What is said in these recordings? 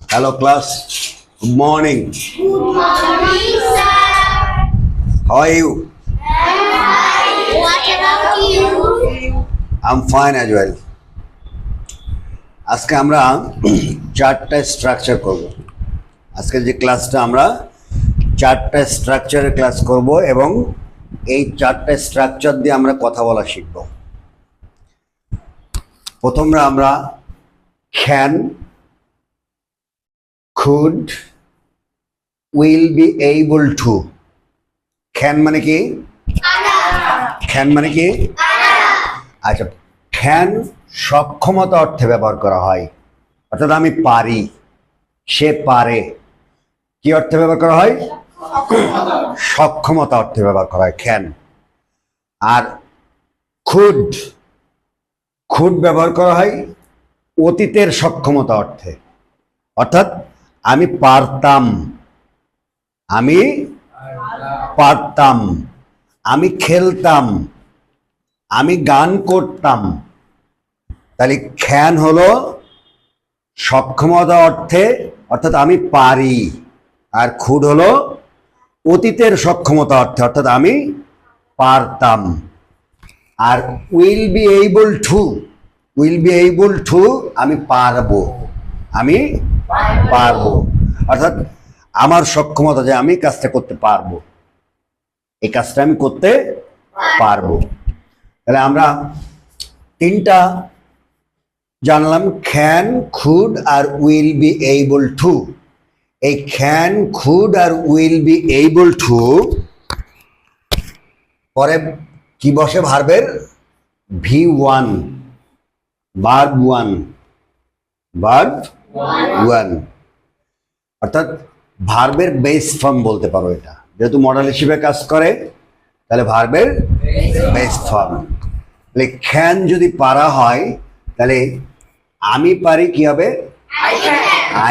Hello class. Good morning. Good morning, sir. How are you? What about you? I'm fine as well. আজকে আমরা চারটা structure করব। আজকে যে ক্লাসটা আমরা চারটা স্ট্রাকচারের ক্লাস করব এবং এই চারটা স্ট্রাকচার দিয়ে আমরা কথা বলা শিখব। প্রথমে আমরা can, could, will be able to. can মানে কি? can মানে কি? আচ্ছা, can সক্ষমতা অর্থে ব্যবহার করা হয়, অর্থাৎ আমি পারি, সে পারে। কি অর্থে ব্যবহার করা হয়? সক্ষমতা অর্থে ব্যবহার করা হয় can। আর could ব্যবহার করা হয় অতীতের সক্ষমতা অর্থে, অর্থাৎ আমি পারতাম, আমি পারতাম, আমি খেলতাম, আমি গান করতাম। তাহলে can হলো সক্ষমতা অর্থে, অর্থাৎ আমি পারি। আর could হলো অতীতের সক্ষমতা অর্থে, অর্থাৎ আমি পারতাম। আর will be able to আমি পারবো, আমি পারবো, অর্থাৎ আমার সক্ষমতা যে আমি কাজটা করতে পারবো, এই কাজটা আমি করতে পারবো। তাহলে আমরা তিনটা জানলাম, can, could R will be able to। এই can, could R will be able to পরে কি বসে? ভার্বের V1, ভার্ব 1, অর্থাৎ ভার্বের বেস ফর্ম বলতে পারো। এটা যেহেতু মডেল হিসেবে কাজ করে, তাহলে ভার্বের বেস ফর্ম। তাহলে can যদি পারা হয়, তাহলে আমি পারি কি হবে?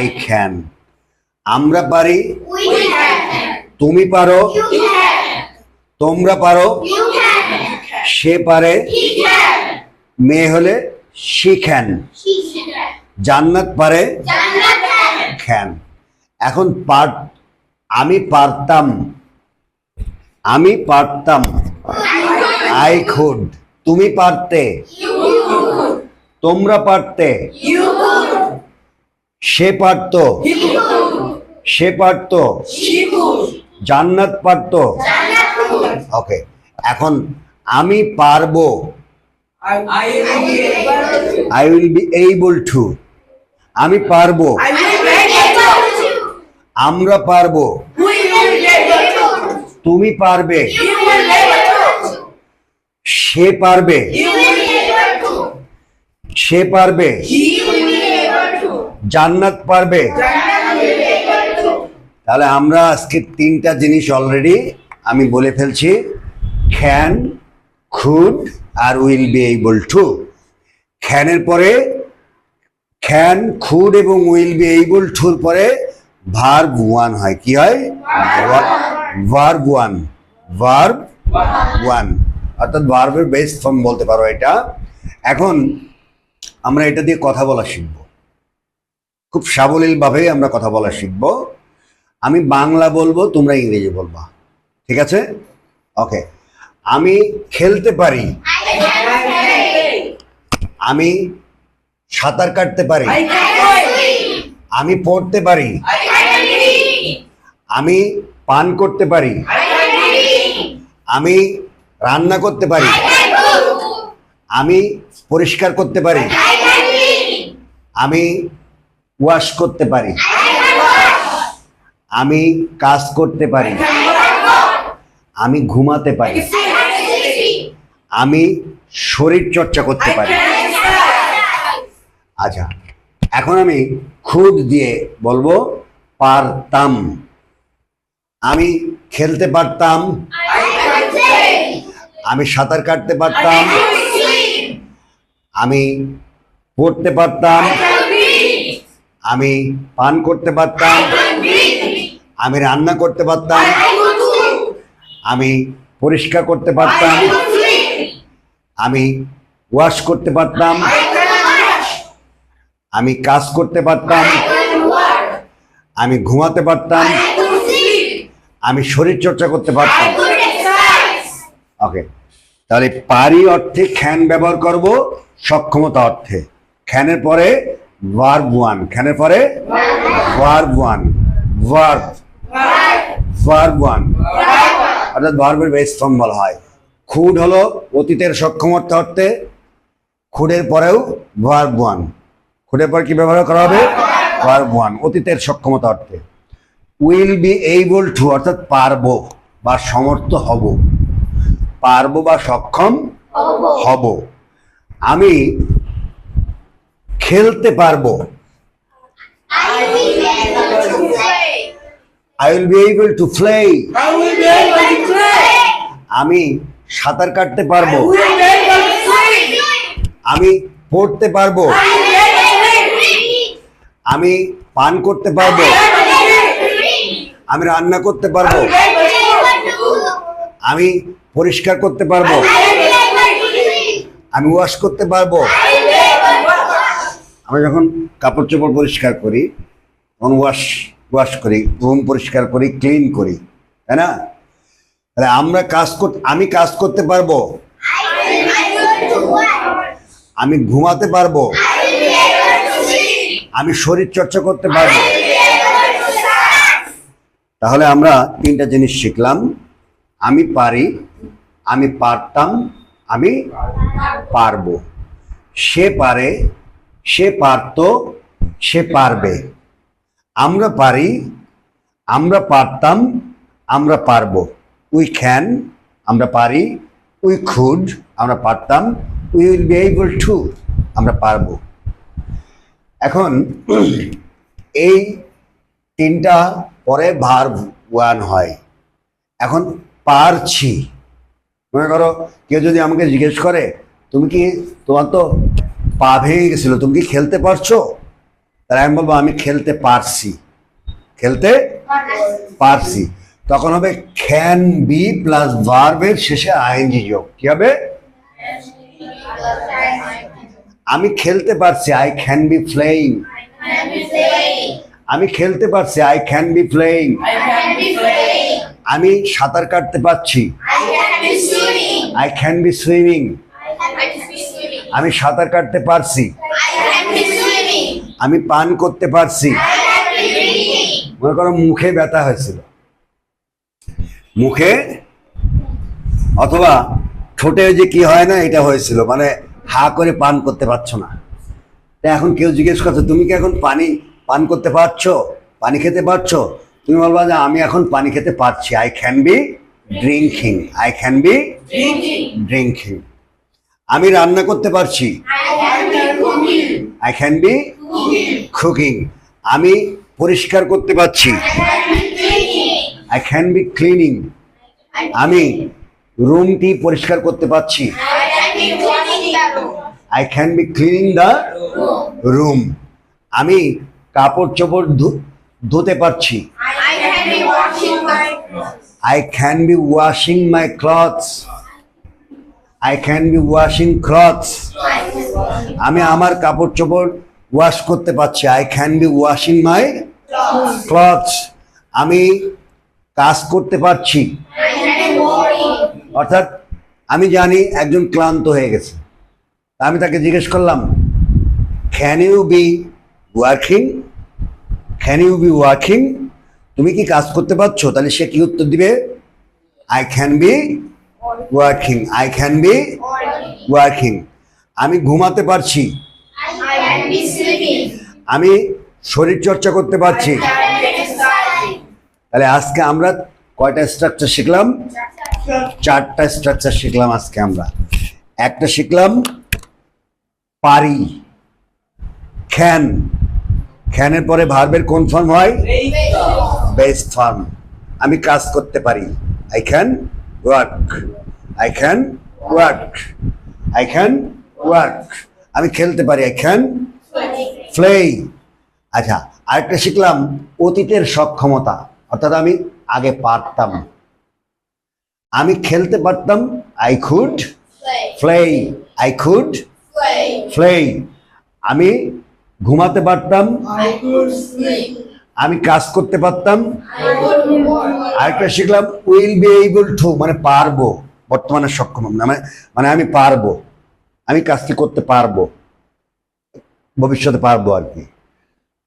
I can। আমরা পারি, তুমি পারো, তোমরা পারো, সে পারে, মেয়ে হলে she can। জান্নাত পারে, can। এখন আমি পারতাম, I could। তুমি পারতে, তোমরা পারতে, সে পারতো, জান্নাত পারতো। ওকে, এখন আমি পারবো, I will be able to। আমি পারবো, আমরা পারবো, তুমি পারবে, সে পারবে, জান্নাত পারবে। তাহলে আমরা আজকে তিনটা জিনিস অলরেডি আমি বলে ফেলছি, can, could R will be able to। can এর পরে can, could এবং will be able to এর পরে verb 1 হয়। কি হয়? verb 1, অর্থাৎ ভার্বের বেস ফর্ম বলতে পারো এটা। এখন আমরা এটা দিয়ে কথা বলা শিখব, খুব সাবলীল ভাবে আমরা কথা বলা শিখব। আমি বাংলা বলবো, তোমরা ইংরেজি বলবা, ঠিক আছে? ওকে। আমি খেলতে পারি, আমি সাঁতার কাটতে পারি, আমি পড়তে পারি, আমি পান করতে পারি, আমি রান্না করতে পারি, আমি পরিষ্কার করতে পারি, আমি ওয়াশ করতে পারি, আমি কাজ করতে পারি, আমি ঘুমাতে পারি, আমি শরীর চর্চা করতে পারি। আচ্ছা, এখন আমি could দিয়ে বলবো পারতাম, আমি খেলতে পারতাম, আমি সাঁতার কাটতে পারতাম, আমি পড়তে পারতাম, আমি পান করতে পারতাম, আমি রান্না করতে পারতাম, আমি পরিষ্কার করতে পারতাম, আমি ওয়াশ করতে পারতাম, আমি কাজ করতে পারতাম, আমি ঘুমাতে পারতাম, I could sleep. আমি শরীর চর্চা করতে পারতাম। I could exercise. ওকে, তাহলে পারি অর্থে ক্যান ব্যবহার করব সক্ষমতা অর্থে। ক্যানের পরে ভার্ব ওয়ান, ক্যানের পরে ভার্ব ওয়ান, ভার্ব ওয়ান, অর্থাৎ ভার্বের বেস ফর্ম বলা হয়। খুড হলো অতীতের সক্ষমতা অর্থে, খুডের পরেও ভার্ব ওয়ান, খুডের পর কি ব্যবহার করা হবে? ভার্ব ওয়ান, অতীতের সক্ষমতা অর্থে। উইল বি এইবল টু অর্থাৎ পারবো বা সমর্থ হব, পারবো বা সক্ষম হব। আমি খেলতে পারবো, I will be able to play. I will be able to play. I will be able to play. আমি সাঁতার কাটতে পারবো, I will be able to swim. আমি পড়তে পারবো, I will be able to read. আমি পান করতে পারবো, I will be able to read. আমি রান্না করতে পারবো, I will be able to cook. আমি পরিষ্কার করতে পারবো, I will be able to clean. আমি ওয়াশ করতে পারবো। I will be able to wash. আমরা যখন কাপড় চোপড় পরিষ্কার করি তখন ওয়াশ করি, রুম পরিষ্কার করি, ক্লিন করি, তাই না? তাহলে আমি কাজ করতে পারবো, I will to work. আমি ঘুমাতে পারবো, I will be able to sleep. আমি শরীর চর্চা করতে পারবো। I will be able to exercise. তাহলে আমরা তিনটা জিনিস শিখলাম, আমি পারি, আমি পারতাম, আমি পারবো। সে পারে, সে পারতো, সে পারবে। আমরা পারি, আমরা পারতাম, আমরা পারবো। উই ক্যান, আমরা পারি, উই খুড, আমরা পারতাম, we will be able two, আমরা পারবো। এখন এই তিনটা পরে ভার্ব ওয়ান হয়। এখন পারছি, মনে করো কেউ যদি আমাকে জিজ্ঞেস করে তোমার তো পা ভেঙে গেছিল, তুমি কি খেলতে পারছো? তাহলে আমি বলবো আমি খেলতে পারছি, খেলতে পারছি। তখন হবে ক্যান বি প্লাস ভার্বের শেষে আইএনজি যোগ। কি হবে? আমি খেলতে পারছি, আই ক্যান বি প্লেইং। আমি খেলতে পারছি, আই ক্যান বি প্লেইং। আমি সাঁতার কাটতে পারছি, আই ক্যান বি সুইমিং। আমি সাঁতার কাটতে পারছি, আমি পান করতে পারছি। মনে করো মুখে ব্যথা হয়েছিল, মুখে অথবা ঠোঁটে যে কি হয় না এটা হয়েছিল, মানে হা করে পান করতে পারছো না। এখন কেউ জিজ্ঞেস করছে তুমি কি এখন পান করতে পারছো, পানি খেতে পারছো? তুমি বলবা যে আমি এখন পানি খেতে পারছি, I can be drinking, I can be drinking. আমি রান্না করতে পারছি, আই ক্যান বি কুকিং। আমি পরিষ্কার করতে পারছি, আই ক্যান বি ক্লিনিং। আমি রুমটি পরিষ্কার করতে পারছি, I can be cleaning the room. আমি কাপড় চোপড় ধুতে পারছি, I can be washing my clothes. I can be washing clothes. আমি আমার কাপড় চোপড় ওয়াশ করতে পারছি, I can be washing my clothes. আমি কাজ করতে পারছি, অর্থাৎ আমি জানি একজন ক্লান্ত হয়ে গেছে, আমি তাকে জিজ্ঞেস করলাম can you be working, can you be working, তুমি কি কাজ করতে পারছো? তাহলে সে কি উত্তর দিবে? I can be working, I can be working. আমি ঘুমাতে পারছি, আমি শরীর চর্চা করতে পারছি। তাহলে আজকে আমরা কয়টা স্ট্রাকচার শিখলাম? চারটা স্ট্রাকচার শিখলাম আজকে আমরা। একটা শিখলাম পারি, ক্যান, ক্যানের পরে ভার্বের কোন ফর্ম হয়? Base form. আমি কাজ করতে পারি, I can work, I can work, I can work. আমি খেলতে পারি, আই ক্যান প্লে। আচ্ছা, আরেকটা শিখলাম অতীতের সক্ষমতা, অর্থাৎ আমি আগে পারতাম। আমি খেলতে পারতাম, I could play, I could play. আমি ঘুমাতে পারতাম, আমি কাজ করতে পারতাম। আরেকটা শিখলাম উইল বি এইবল টু, মানে পারবো, বর্তমানে সক্ষম না, মানে আমি পারবো, আমি কাজটি করতে পারবো, ভবিষ্যতে পারবো আর কি,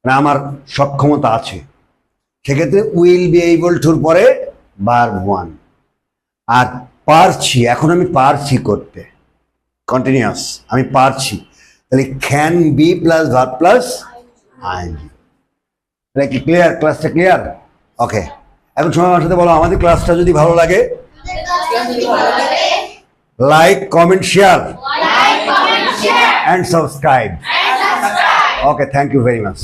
মানে আমার সক্ষমতা আছে। সেক্ষেত্রে উইল বি এইবল টুর পরে ভার্ব ওয়ান। আর পারছি, এখন আমি পারছি করতে, কন্টিনিউয়াস, আমি পারছি, তাহলে can be plus verb plus ING. এটা কি ক্লিয়ার? ক্লাসটা ক্লিয়ার? ওকে, এখন সময় আমার সাথে বলো, আমাদের ক্লাসটা যদি ভালো লাগে like, comment, share Like, comment, share, and subscribe. and subscribe. Okay, thank you very much.